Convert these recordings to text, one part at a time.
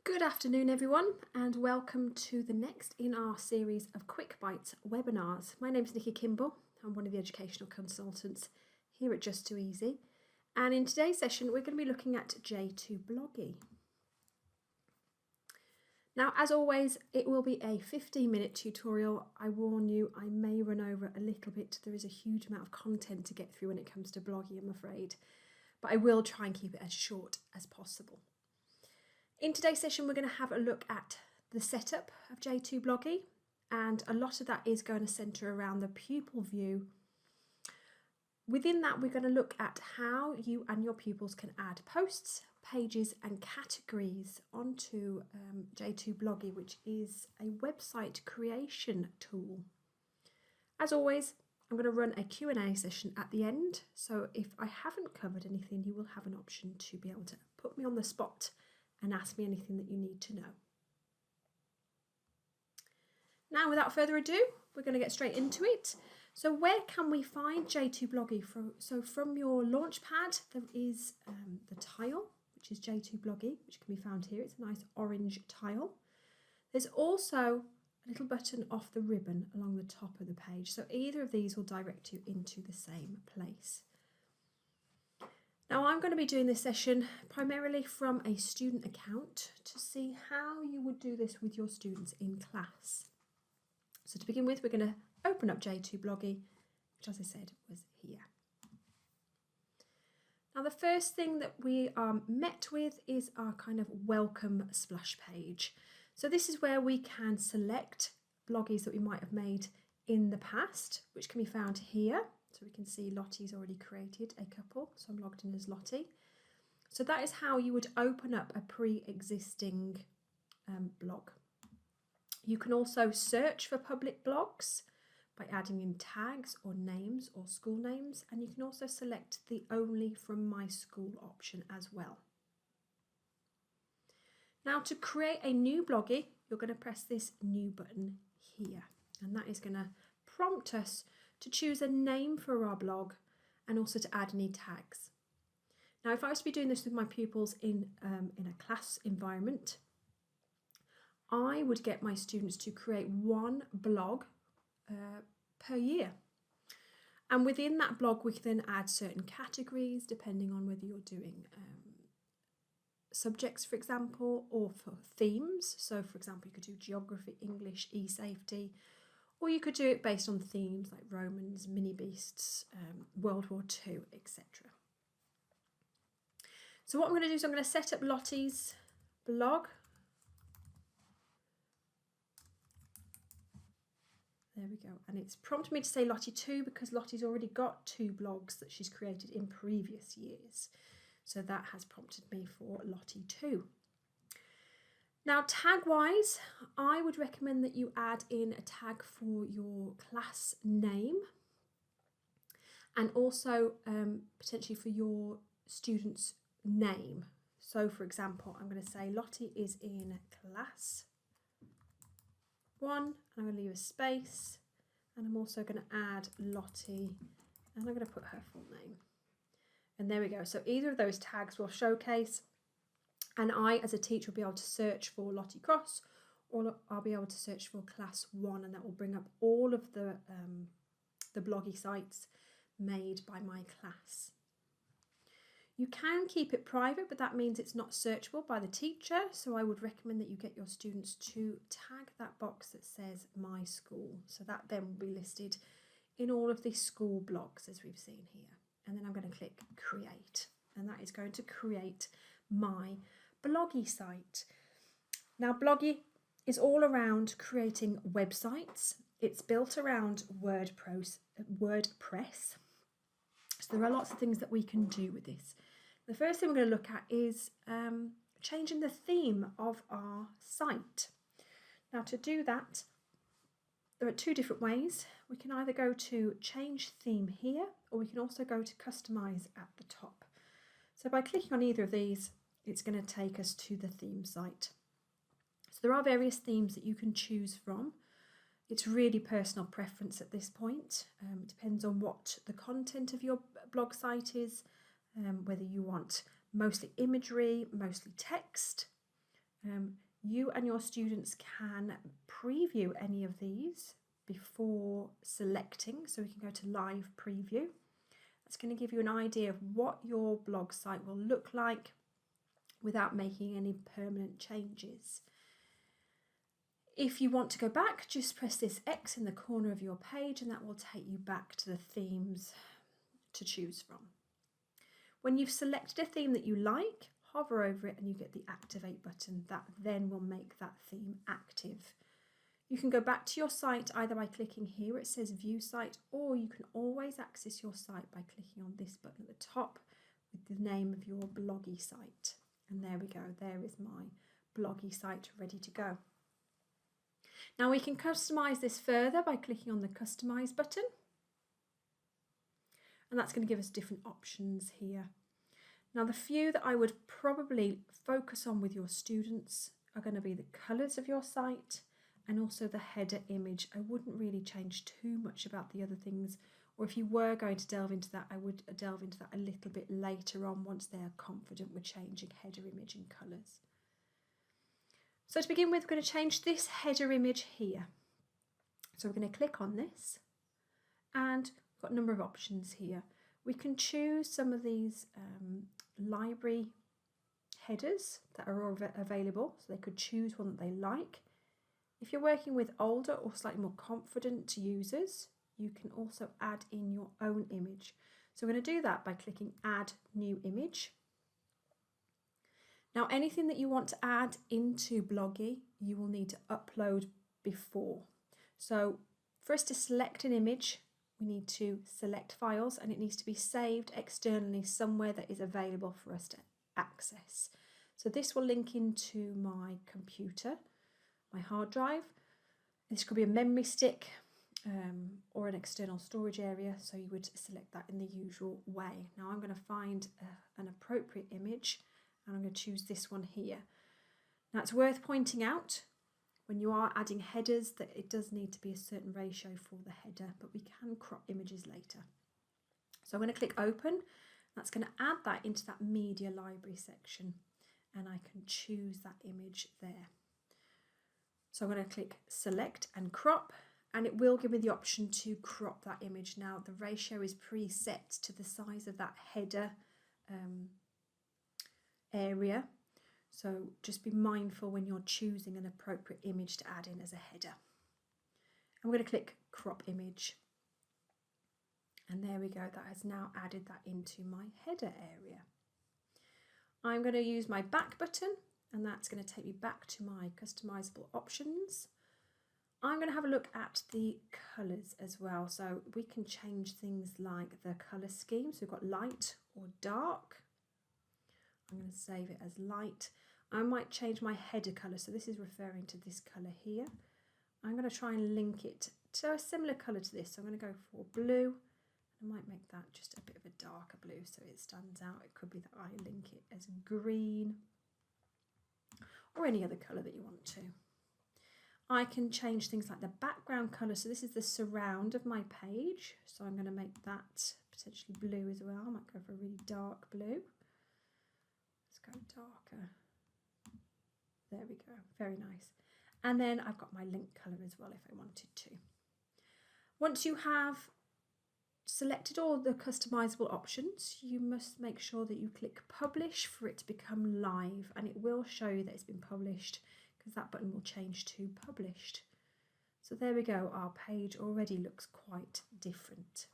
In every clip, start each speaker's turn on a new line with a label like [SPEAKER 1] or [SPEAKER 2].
[SPEAKER 1] Good afternoon everyone and welcome to the next in our series of Quick Bites webinars. My name is Nikki Kimball. I'm one of the educational consultants here at Just2Easy, and in today's session we're going to be looking at j2bloggy. Now, as always, it will be a 15-minute tutorial. I warn you, I may run over a little bit. There is a huge amount of content to get through when it comes to blogging, I'm afraid, but I will try and keep it as short as possible. In today's session, we're going to have a look at the setup of j2bloggy, and a lot of that is going to centre around the pupil view. Within that, we're going to look at how you and your pupils can add posts, pages and categories onto j2bloggy, which is a website creation tool. As always, I'm going to run a Q&A session at the end, so if I haven't covered anything, you will have an option to be able to put me on the spot and ask me anything that you need to know. Now, without further ado, we're going to get straight into it. So where can we find j2bloggy? So from your Launchpad, there is the tile, which is j2bloggy, which can be found here. It's a nice orange tile. There's also a little button off the ribbon along the top of the page. So either of these will direct you into the same place. Now, I'm going to be doing this session primarily from a student account to see how you would do this with your students in class. So to begin with, we're going to open up j2bloggy, which, as I said, was here. Now, the first thing that we are met with is our kind of welcome splash page. So this is where we can select bloggies that we might have made in the past, which can be found here. So we can see Lottie's already created a couple, so I'm logged in as Lottie. So that is how you would open up a pre-existing blog. You can also search for public blogs by adding in tags or names or school names, and you can also select the only from my school option as well. Now, to create a new bloggy, you're going to press this new button here, and that is going to prompt us to choose a name for our blog and also to add any tags. Now, if I was to be doing this with my pupils in a class environment, I would get my students to create one blog per year. And within that blog, we can then add certain categories depending on whether you're doing subjects, for example, or for themes. So, for example, you could do geography, English, e-safety, or you could do it based on themes like Romans, mini beasts, World War II, etc. So what I'm going to do is I'm going to set up Lottie's blog. There we go. And it's prompted me to say Lottie 2 because Lottie's already got 2 blogs that she's created in previous years. So that has prompted me for Lottie 2. Now, tag-wise, I would recommend that you add in a tag for your class name and also potentially for your student's name. So, for example, I'm going to say Lottie is in class 1, and I'm going to leave a space, and I'm also going to add Lottie, and I'm going to put her full name. And there we go. So either of those tags will showcase, and I, as a teacher, will be able to search for Lottie Cross, or I'll be able to search for class 1, and that will bring up all of the bloggy sites made by my class. You can keep it private, but that means it's not searchable by the teacher. So I would recommend that you get your students to tag that box that says My School. So that then will be listed in all of the school blogs as we've seen here. And then I'm going to click Create, and that is going to create my bloggy site. Now, bloggy is all around creating websites. It's built around WordPress. So there are lots of things that we can do with this. The first thing we're going to look at is changing the theme of our site. Now, to do that, there are 2 different ways. We can either go to Change Theme here, or we can also go to Customize at the top. So by clicking on either of these, it's going to take us to the theme site. So there are various themes that you can choose from. It's really personal preference at this point. It depends on what the content of your blog site is, whether you want mostly imagery, mostly text, You and your students can preview any of these before selecting, so we can go to live preview. That's going to give you an idea of what your blog site will look like without making any permanent changes. If you want to go back, just press this X in the corner of your page and that will take you back to the themes to choose from. When you've selected a theme that you like, hover over it and you get the activate button. That then will make that theme active. You can go back to your site either by clicking here where it says view site, or you can always access your site by clicking on this button at the top with the name of your bloggy site. And there we go, there is my bloggy site ready to go. Now we can customize this further by clicking on the customize button. And that's going to give us different options here. Now the few that I would probably focus on with your students are going to be the colours of your site and also the header image. I wouldn't really change too much about the other things, or if you were going to delve into that, I would delve into that a little bit later on once they are confident with changing header image and colours. So to begin with, we're going to change this header image here. So we're going to click on this and we've got a number of options here. We can choose some of these library headers that are available, so they could choose one that they like. If you're working with older or slightly more confident users, you can also add in your own image. So we're going to do that by clicking add new image. Now anything that you want to add into Bloggy, you will need to upload before. So for us to select an image, we need to select files and it needs to be saved externally somewhere that is available for us to access. So this will link into my computer, my hard drive. This could be a memory stick or an external storage area, so you would select that in the usual way. Now I'm going to find an appropriate image and I'm going to choose this one here. Now it's worth pointing out when you are adding headers that it does need to be a certain ratio for the header, but we can crop images later. So I'm going to click open. That's going to add that into that media library section and I can choose that image there. So I'm going to click select and crop and it will give me the option to crop that image. Now the ratio is preset to the size of that header area. So just be mindful when you're choosing an appropriate image to add in as a header. I'm going to click crop image. And there we go, that has now added that into my header area. I'm going to use my back button and that's going to take me back to my customizable options. I'm going to have a look at the colours as well. So we can change things like the colour scheme. So we've got light or dark. I'm going to save it as light. I might change my header colour. So this is referring to this colour here. I'm going to try and link it to a similar colour to this. So I'm going to go for blue. I might make that just a bit of a darker blue so it stands out. It could be that I link it as green or any other colour that you want to. I can change things like the background colour. So this is the surround of my page. So I'm going to make that potentially blue as well. I might go for a really dark blue. Let's go darker. There we go. Very nice. And then I've got my link colour as well if I wanted to. Once you have selected all the customizable options, you must make sure that you click publish for it to become live, and it will show you that it's been published because that button will change to published. So there we go, our page already looks quite different.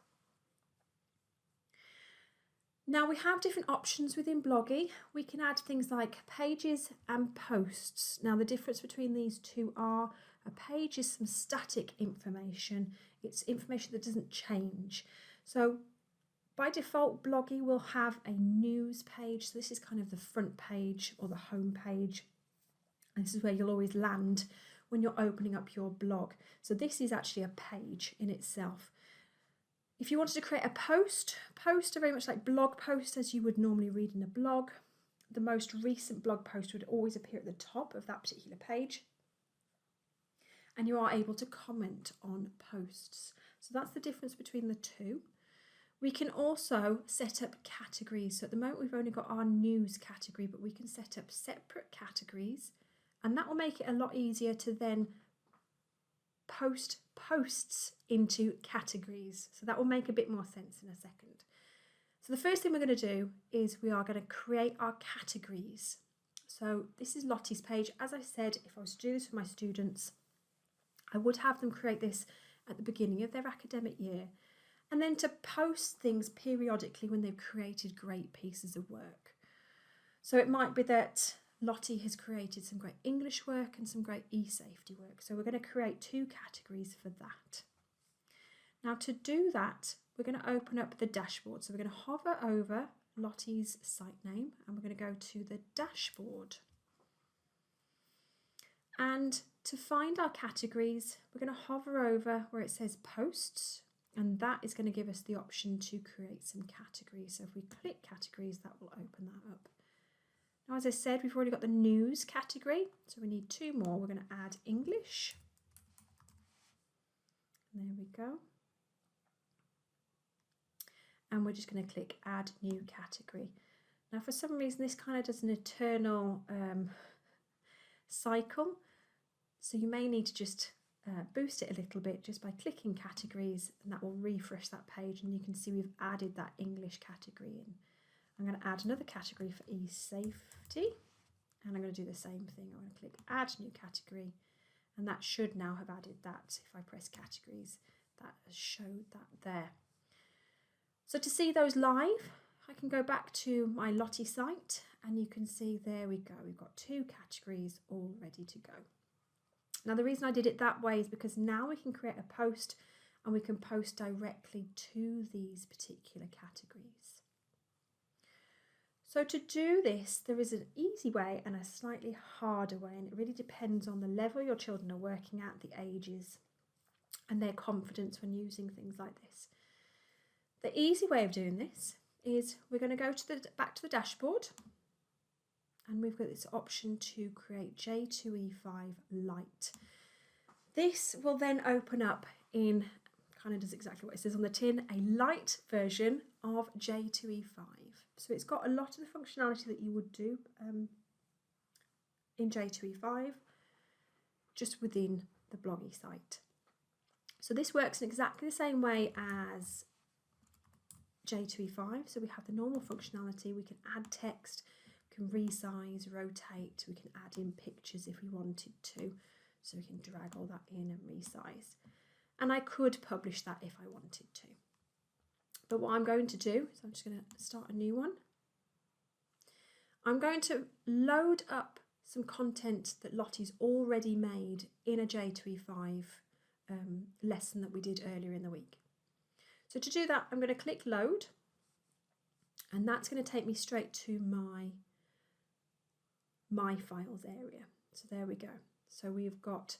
[SPEAKER 1] Now we have different options within Bloggy. We can add things like pages and posts. Now the difference between these two are a page is some static information. It's information that doesn't change. So by default, Bloggy will have a news page. So this is kind of the front page or the home page. And this is where you'll always land when you're opening up your blog. So this is actually a page in itself. If you wanted to create a posts are very much like blog posts as you would normally read in a blog. The most recent blog post would always appear at the top of that particular page. And you are able to comment on posts. So that's the difference between the two. We can also set up categories. So at the moment we've only got our news category, but we can set up separate categories and that will make it a lot easier to then post posts into categories. So that will make a bit more sense in a second. So the first thing we're going to do is we are going to create our categories. So this is Lottie's page. As I said, if I was to do this for my students, I would have them create this at the beginning of their academic year, and then to post things periodically when they've created great pieces of work. So it might be that Lottie has created some great English work and some great e-safety work. So we're going to create 2 categories for that. Now to do that, we're going to open up the dashboard. So we're going to hover over Lottie's site name and we're going to go to the dashboard. And to find our categories, we're going to hover over where it says posts, and that is going to give us the option to create some categories. So if we click categories, that will open that up. Now, as I said, we've already got the news category, so we need 2 more. We're going to add English. There we go. And we're just going to click add new category. Now, for some reason, this kind of does an eternal cycle. So you may need to just boost it a little bit just by clicking categories, and that will refresh that page, and you can see we've added that English category in. I'm going to add another category for e-safety, and I'm going to do the same thing. I'm going to click add new category, and that should now have added that. If I press categories, that has showed that there. So to see those live, I can go back to my Lottie site, and you can see there we go. We've got 2 categories all ready to go. Now the reason I did it that way is because now we can create a post and we can post directly to these particular categories. So to do this, there is an easy way and a slightly harder way, and it really depends on the level your children are working at, the ages, and their confidence when using things like this. The easy way of doing this is we're going to go to back to the dashboard, and we've got this option to create J2E5 Lite. This will then open up in, kind of does exactly what it says on the tin, a light version of J2E5. So it's got a lot of the functionality that you would do in J2E5, just within the bloggy site. So this works in exactly the same way as J2E5. So we have the normal functionality, we can add text, can resize, rotate, we can add in pictures if we wanted to, so we can drag all that in and resize. And I could publish that if I wanted to. But what I'm going to do is I'm just going to start a new one. I'm going to load up some content that Lottie's already made in a J2E5 lesson that we did earlier in the week. So to do that, I'm going to click load, and that's going to take me straight to my files area. So there we go. So we've got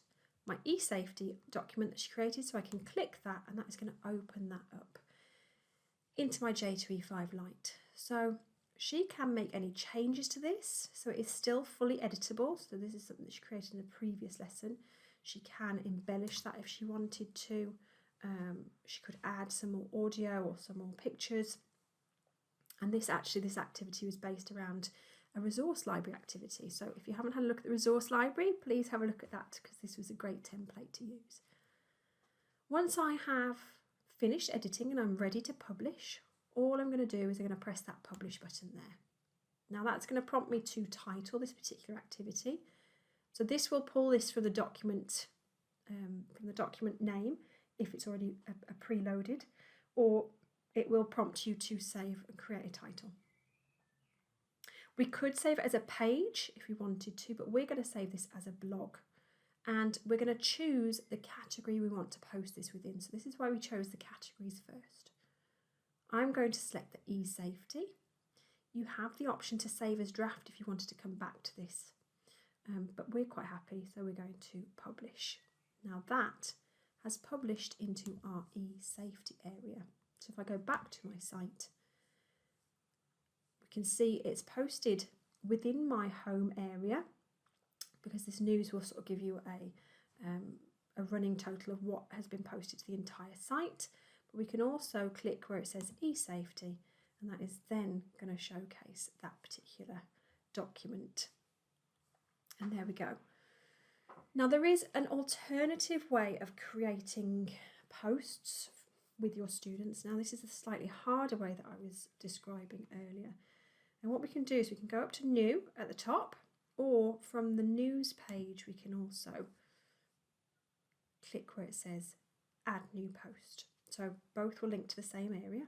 [SPEAKER 1] my e-safety document that she created, so I can click that, and that is going to open that up into my J2E5 Lite. So she can make any changes to this, so it is still fully editable. So this is something that she created in a previous lesson. She can embellish that if she wanted to. She could add some more audio or some more pictures. And this activity was based around a resource library activity. So if you haven't had a look at the resource library, please have a look at that, because this was a great template to use. Once I have finished editing and I'm ready to publish, all I'm going to do is I'm going to press that publish button there. Now that's going to prompt me to title this particular activity. So this will pull this from the document name if it's already preloaded, or it will prompt you to save and create a title. We could save it as a page if we wanted to, but we're going to save this as a blog, and we're going to choose the category we want to post this within. So this is why we chose the categories first. I'm going to select the e-safety. You have the option to save as draft if you wanted to come back to this, but we're quite happy, so we're going to publish. Now that has published into our e-safety area. So if I go back to my site, we can see it's posted within my home area, because this news will sort of give you a running total of what has been posted to the entire site. But we can also click where it says e-safety, and that is then going to showcase that particular document. And there we go. Now there is an alternative way of creating posts with your students. Now this is a slightly harder way that I was describing earlier. And what we can do is we can go up to new at the top, or from the news page we can also click where it says add new post. So both will link to the same area.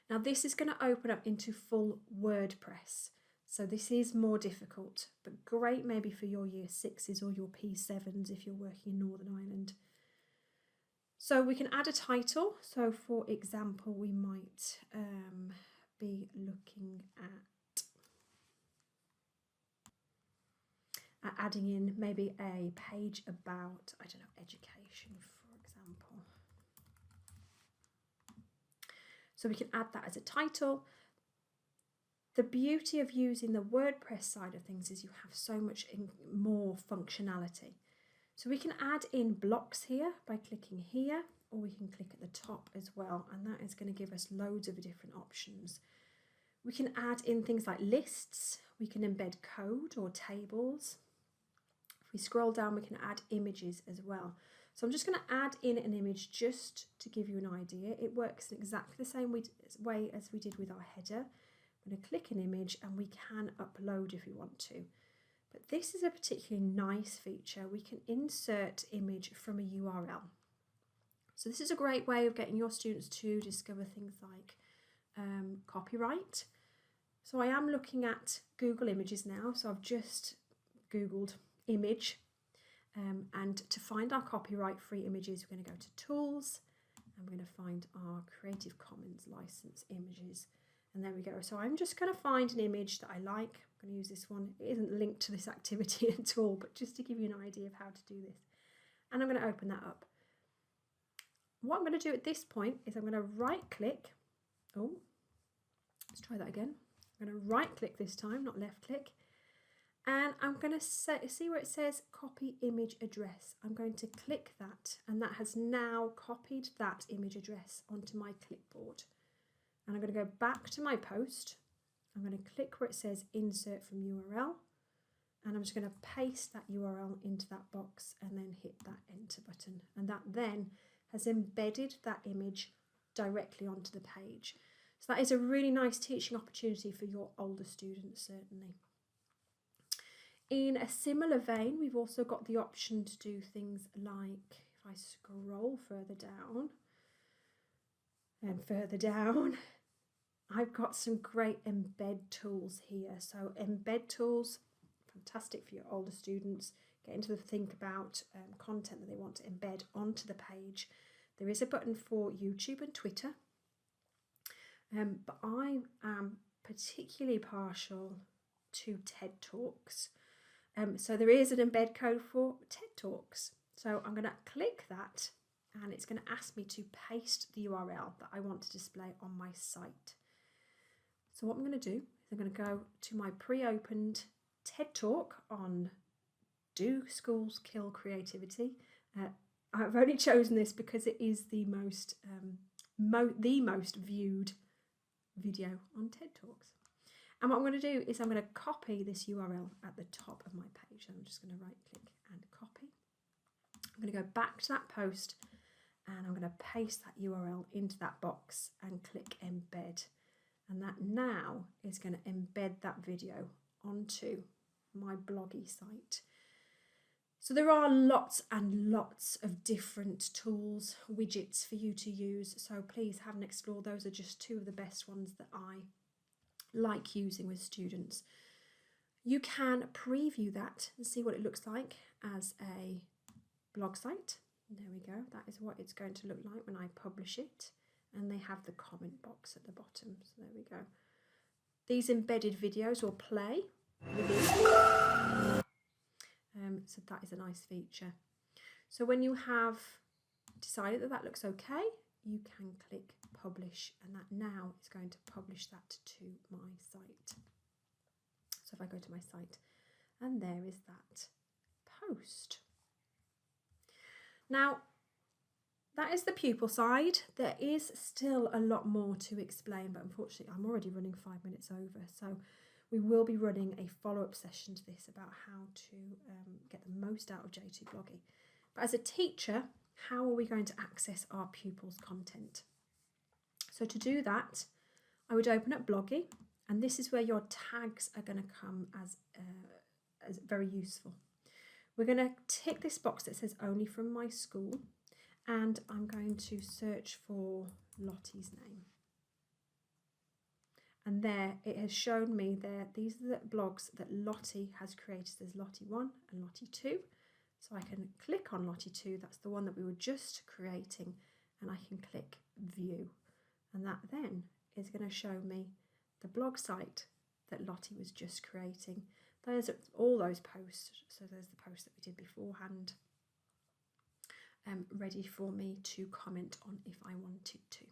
[SPEAKER 1] Now this is going to open up into full WordPress. So this is more difficult, but great maybe for your year 6s or your P7s if you're working in Northern Ireland. So we can add a title. So for example, we might be looking at adding in maybe a page about, I don't know, education, for example. So we can add that as a title. The beauty of using the WordPress side of things is you have so much more functionality. So we can add in blocks here by clicking here, or we can click at the top as well, and that is going to give us loads of different options. We can add in things like lists, we can embed code or tables. If we scroll down, we can add images as well. So I'm just going to add in an image just to give you an idea. It works in exactly the same way as we did with our header. I'm going to click an image and we can upload if we want to. But this is a particularly nice feature. We can insert image from a URL. So this is a great way of getting your students to discover things like copyright. So I am looking at Google Images now. So I've just Googled image. And to find our copyright-free images, we're going to go to Tools, and we're going to find our Creative Commons license images. And there we go. So I'm just going to find an image that I like. I'm going to use this one. It isn't linked to this activity at all, but just to give you an idea of how to do this. And I'm going to open that up. What I'm going to do at this point is I'm going to right-click. Oh, let's try that again. I'm going to right-click this time, not left-click. And I'm going to see where it says copy image address. I'm going to click that, and that has now copied that image address onto my clipboard. And I'm going to go back to my post. I'm going to click where it says insert from URL, and I'm just going to paste that URL into that box and then hit that enter button. And that then has embedded that image directly onto the page. So that is a really nice teaching opportunity for your older students, certainly. In a similar vein, we've also got the option to do things like, if I scroll further down and further down, I've got some great embed tools here. So embed tools, fantastic for your older students, getting to think about content that they want to embed onto the page. There is a button for YouTube and Twitter, but I am particularly partial to TED Talks. So there is an embed code for TED Talks. So I'm going to click that, and it's going to ask me to paste the URL that I want to display on my site. So what I'm going to do is I'm going to go to my pre-opened TED Talk on Do Schools Kill Creativity? I've only chosen this because it is the most viewed video on TED Talks. And what I'm going to do is I'm going to copy this URL at the top of my page. I'm just going to right click and copy. I'm going to go back to that post, and I'm going to paste that URL into that box and click embed. And that now is going to embed that video onto my bloggy site. So there are lots and lots of different tools, widgets for you to use. So please have an explore. Those are just two of the best ones that I like using with students. You can preview that and see what it looks like as a blog site. There we go. That is what it's going to look like when I publish it. And they have the comment box at the bottom. So there we go. These embedded videos will play within. So that is a nice feature. So when you have decided that that looks okay, you can click publish, and that now is going to publish that to my site. So if I go to my site, and there is that post. Now, that is the pupil side. There is still a lot more to explain, but unfortunately I'm already running 5 minutes over. So We will be running a follow-up session to this about how to get the most out of j2bloggy. But as a teacher, how are we going to access our pupils' content? So to do that, I would open up Bloggy, and this is where your tags are going to come as very useful. We're going to tick this box that says only from my school, and I'm going to search for Lottie's name. And there it has shown me there, these are the blogs that Lottie has created. There's Lottie 1 and Lottie 2. So I can click on Lottie 2, that's the one that we were just creating, and I can click view. And that then is going to show me the blog site that Lottie was just creating. There's all those posts. So there's the post that we did beforehand, ready for me to comment on if I wanted to.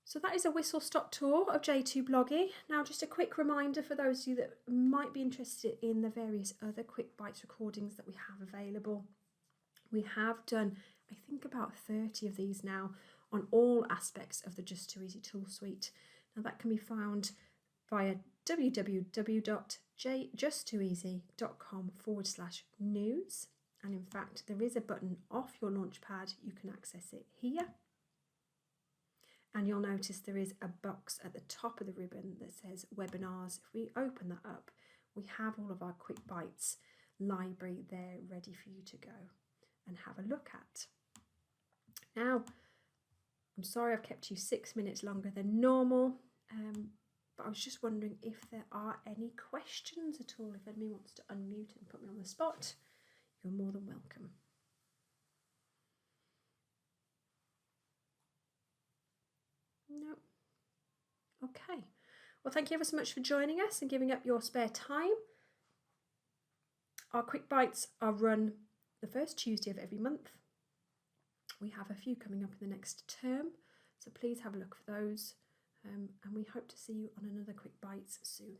[SPEAKER 1] So that is a whistle-stop tour of j2bloggy. Now just a quick reminder for those of you that might be interested in the various other Quick Bites recordings that we have available. We have done, I think, about 30 of these now on all aspects of the Just Too Easy tool suite. Now that can be found via www.justtooeasy.com/news. And in fact, there is a button off your Launchpad. You can access it here. And you'll notice there is a box at the top of the ribbon that says webinars. If we open that up, we have all of our Quick Bites library there ready for you to go and have a look at. Now, I'm sorry I've kept you 6 minutes longer than normal, but I was just wondering if there are any questions at all. If anybody wants to unmute and put me on the spot, you're more than welcome. No. Okay. Well, thank you ever so much for joining us and giving up your spare time. Our Quick Bites are run the first Tuesday of every month. We have a few coming up in the next term, so please have a look for those. And we hope to see you on another Quick Bites soon.